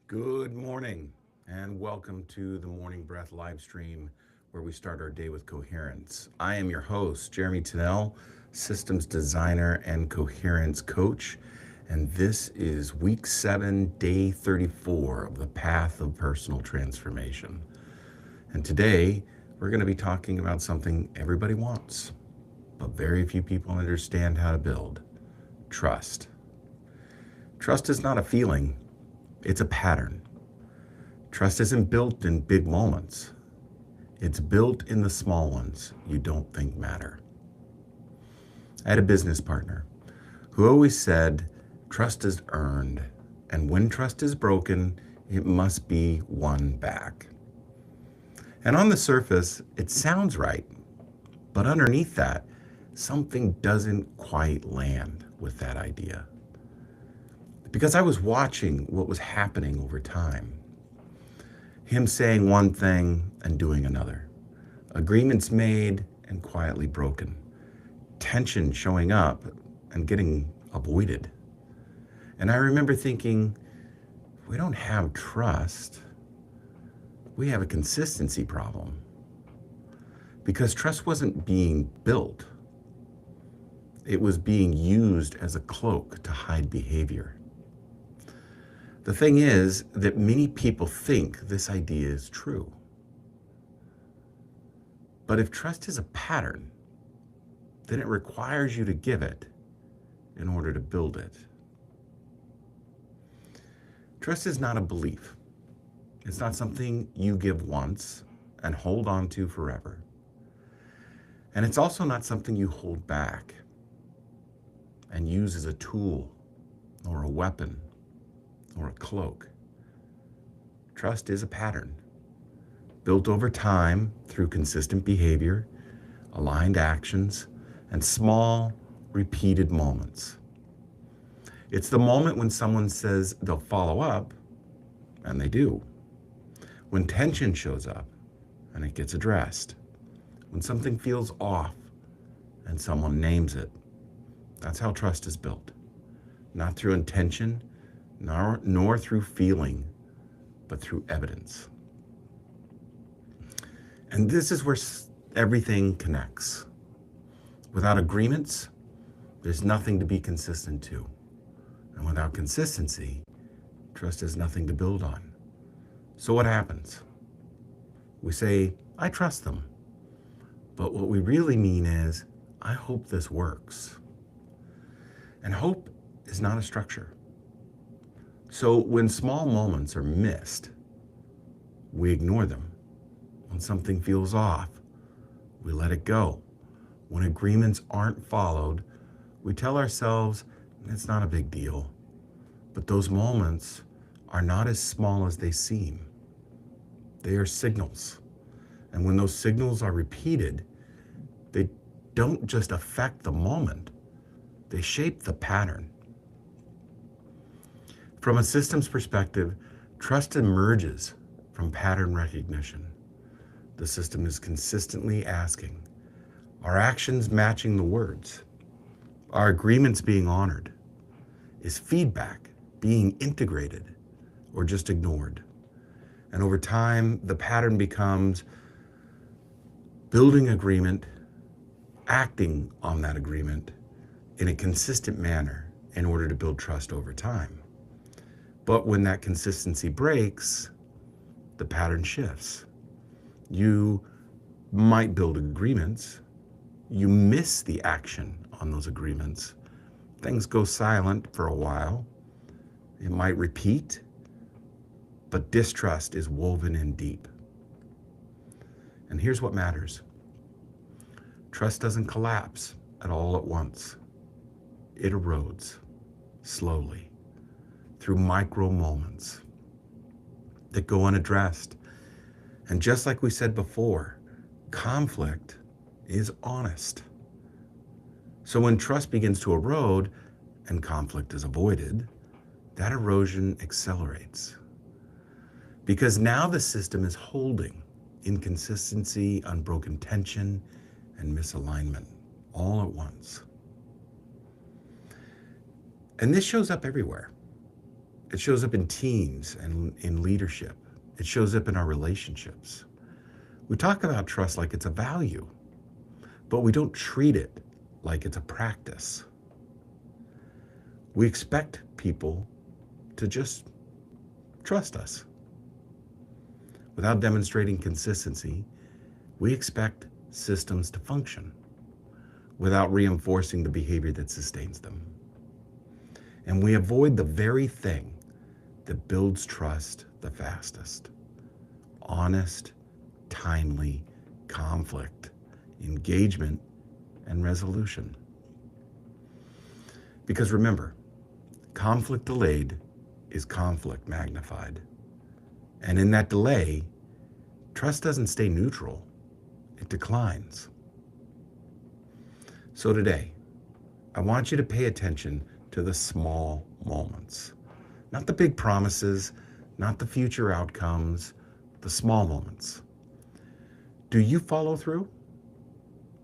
Good morning, and welcome to the Morning Breath live stream where we start our day with coherence. I am your host, Jeremy Tennell, systems designer and coherence coach, and this is week 7, day 34 of the path of personal transformation. And today, we're going to be talking about something everybody wants, but very few people understand how to build: trust. Trust is not a feeling. It's a pattern. Trust isn't built in big moments. It's built in the small ones you don't think matter. I had a business partner who always said, trust is earned, and when trust is broken, it must be won back. And on the surface, it sounds right, but underneath that, something doesn't quite land with that idea. Because I was watching what was happening over time. Him saying one thing and doing another. Agreements made and quietly broken. Tension showing up and getting avoided. And I remember thinking, we don't have trust. We have a consistency problem. Because trust wasn't being built. It was being used as a cloak to hide behavior. The thing is that many people think this idea is true. But if trust is a pattern, then it requires you to give it in order to build it. Trust is not a belief. It's not something you give once and hold on to forever. And it's also not something you hold back and use as a tool or a weapon or a cloak. Trust is a pattern built over time through consistent behavior, aligned actions, and small, repeated moments. It's the moment when someone says they'll follow up, and they do. When tension shows up, and it gets addressed. When something feels off, and someone names it. That's how trust is built. Not through intention, nor through feeling, but through evidence. And this is where everything connects. Without agreements, there's nothing to be consistent to. And without consistency, trust has nothing to build on. So what happens? We say, I trust them. But what we really mean is, I hope this works. And hope is not a structure. So when small moments are missed, we ignore them. When something feels off, we let it go. When agreements aren't followed, we tell ourselves it's not a big deal. But those moments are not as small as they seem. They are signals. And when those signals are repeated, they don't just affect the moment, they shape the pattern. From a systems perspective, trust emerges from pattern recognition. The system is consistently asking, are actions matching the words? Are agreements being honored? Is feedback being integrated or just ignored? And over time, the pattern becomes building agreement, acting on that agreement in a consistent manner in order to build trust over time. But when that consistency breaks, the pattern shifts. You might build agreements. You miss the action on those agreements. Things go silent for a while. It might repeat, but distrust is woven in deep. And here's what matters. Trust doesn't collapse at all at once. It erodes slowly through micro moments that go unaddressed. And just like we said before, conflict is honest. So when trust begins to erode and conflict is avoided, that erosion accelerates. Because now the system is holding inconsistency, unbroken tension, and misalignment all at once. And this shows up everywhere. It shows up in teams and in leadership. It shows up in our relationships. We talk about trust like it's a value, but we don't treat it like it's a practice. We expect people to just trust us. Without demonstrating consistency, we expect systems to function without reinforcing the behavior that sustains them. And we avoid the very thing that builds trust the fastest: honest, timely conflict, engagement, and resolution. Because remember, conflict delayed is conflict magnified. And in that delay, trust doesn't stay neutral, it declines. So today, I want you to pay attention to the small moments. Not the big promises, not the future outcomes, the small moments. Do you follow through?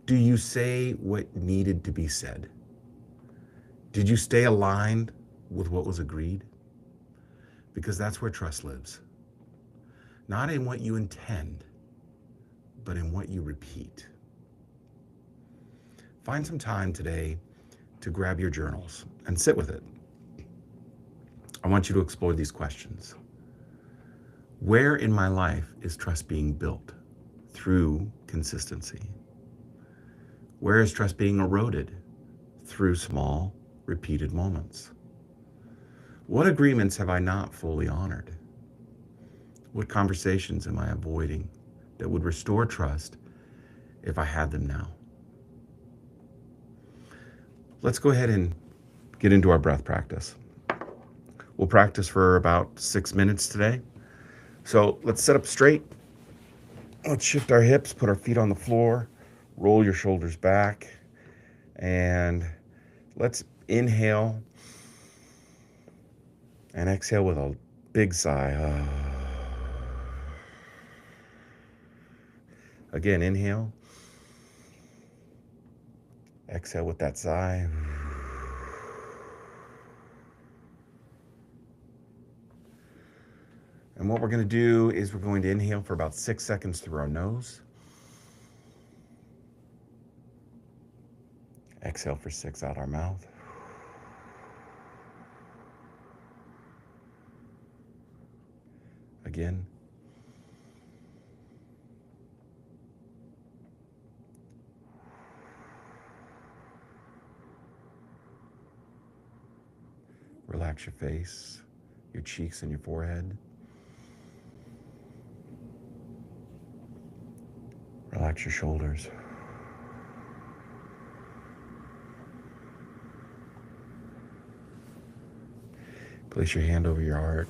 Do you say what needed to be said? Did you stay aligned with what was agreed? Because that's where trust lives. Not in what you intend, but in what you repeat. Find some time today to grab your journals and sit with it. I want you to explore these questions. Where in my life is trust being built through consistency? Where is trust being eroded through small, repeated moments? What agreements have I not fully honored? What conversations am I avoiding that would restore trust if I had them now? Let's go ahead and get into our breath practice. We'll practice for about 6 minutes today. So let's sit up straight. Let's shift our hips, put our feet on the floor, roll your shoulders back, and let's inhale and exhale with a big sigh. Again, inhale. Exhale with that sigh. And what we're going to do is we're going to inhale for about 6 seconds through our nose. Exhale for 6 out our mouth. Again. Relax your face, your cheeks, and your forehead. Relax your shoulders. Place your hand over your heart.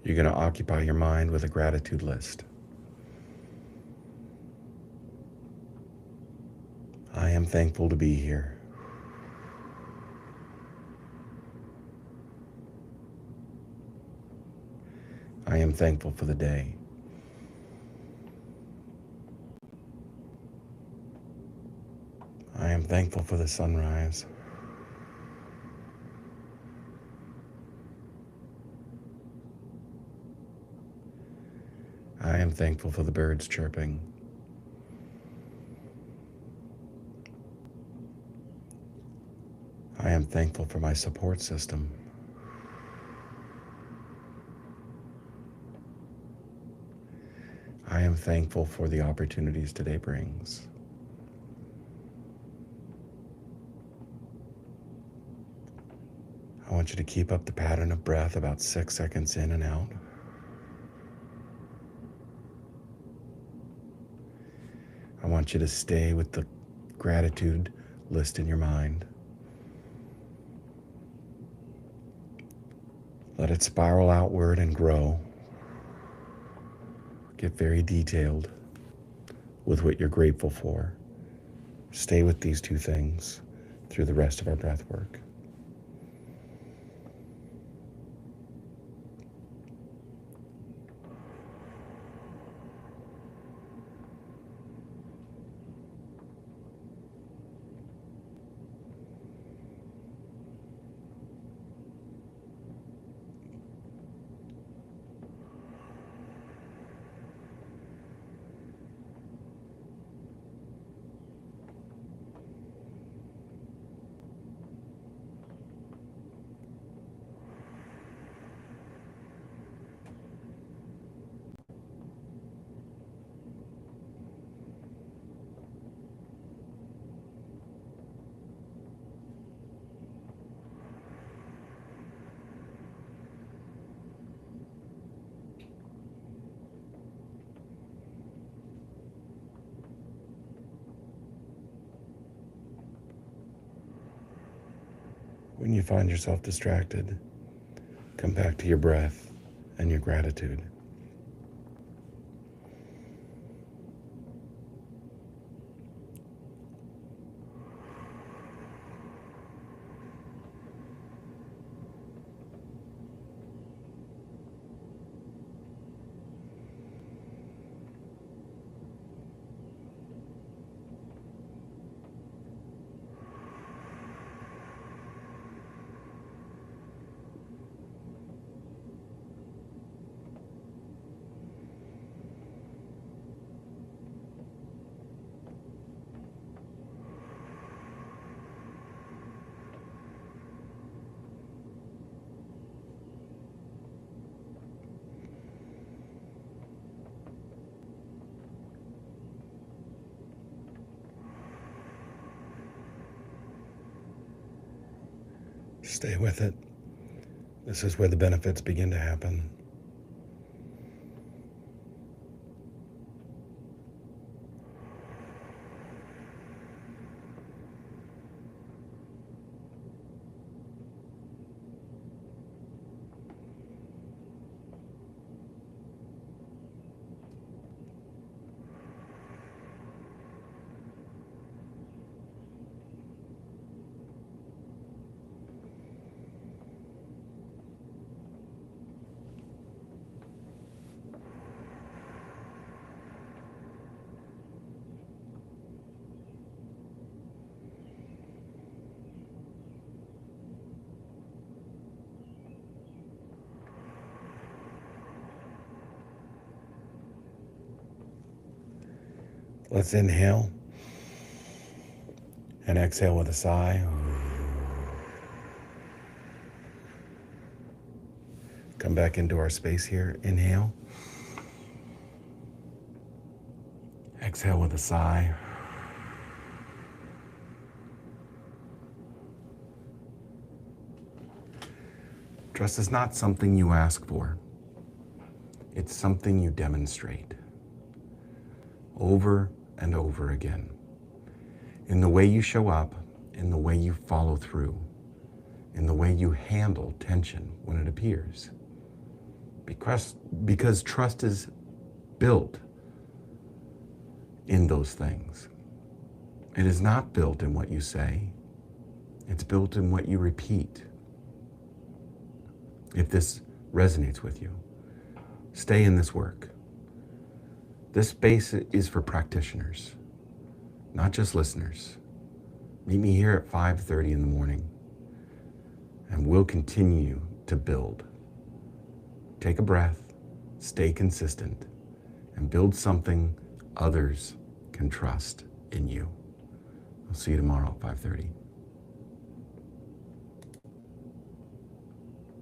You're going to occupy your mind with a gratitude list. I am thankful to be here. I am thankful for the day. I am thankful for the sunrise. I am thankful for the birds chirping. I am thankful for my support system. I am thankful for the opportunities today brings. I want you to keep up the pattern of breath about 6 seconds in and out. I want you to stay with the gratitude list in your mind. Let it spiral outward and grow. Get very detailed with what you're grateful for. Stay with these two things through the rest of our breath work. When you find yourself distracted, come back to your breath and your gratitude. Stay with it. This is where the benefits begin to happen. Let's inhale and exhale with a sigh. Come back into our space here. Inhale. Exhale with a sigh. Trust is not something you ask for. It's something you demonstrate over and over again. In the way you show up, in the way you follow through, in the way you handle tension when it appears. Because trust is built in those things. It is not built in what you say. It's built in what you repeat. If this resonates with you, stay in this work. This space is for practitioners, not just listeners. Meet me here at 5:30 in the morning, and we'll continue to build. Take a breath, stay consistent, and build something others can trust in you. I'll see you tomorrow at 5:30.